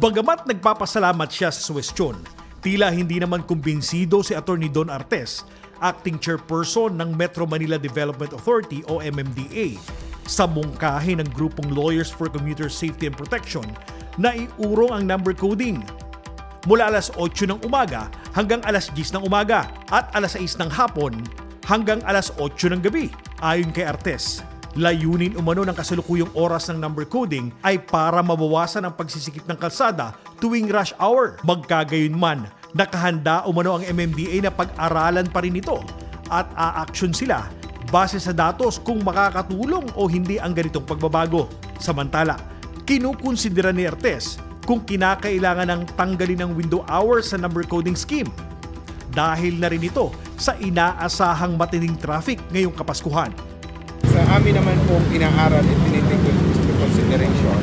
Bagamat nagpapasalamat siya sa suwestyon, tila hindi naman kumbinsido si Atty. Don Artes, acting chairperson ng Metro Manila Development Authority o MMDA, sa mungkahi ng grupong Lawyers for Commuter Safety and Protection na iurong ang number coding. Mula alas 8 ng umaga hanggang alas 10 ng umaga at alas 6 ng hapon hanggang alas 8 ng gabi. Ayon kay Artes, layunin umano ng kasalukuyang oras ng number coding ay para mabawasan ang pagsisikip ng kalsada tuwing rush hour. Magkagayunman, nakahanda umano ang MMDA na pag-aralan pa rin ito at aaksyon sila base sa datos kung makakatulong o hindi ang ganitong pagbabago. Samantala, kinukonsidera ni Artes kung kinakailangan ng tanggalin ng window hours sa number coding scheme. Dahil na rin ito sa inaasahang matinding traffic ngayong Kapaskuhan. Sa amin naman pong inaaral at tinitake into consideration.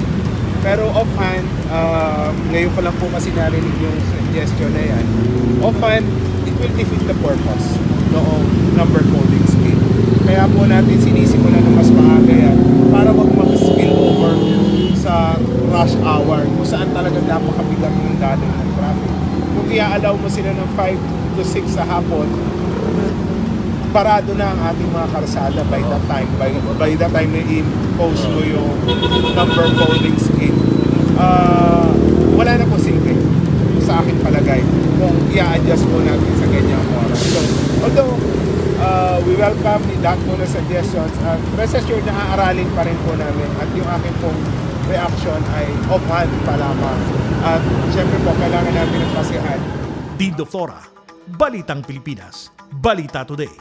Pero offhand, ngayon ko lang po kasi narinig yung suggestion na yan. Offhand, it will defeat the purpose noong number coding scheme. Kaya po natin sinisimulan ng mas maaga yan para wag mag-spill over sa rush hour kung saan talaga napakabigat ng daloy ng traffic. Kung i-allow mo sila ng 5 to 6 sa hapon, parado na ang ating mga karsada by the time na impose mo yung number coding scheme. Wala na po silbi sa aking palagay kung i-adjust po natin sa ganyang oras. So, although we welcome lahat po na suggestions at rest assured na aaralin pa rin po namin at yung aking pong reaction ay offhand pa lamang. At syempre po, kailangan natin ng pasihan. Dindo Flora, Balitang Pilipinas, Balita Today.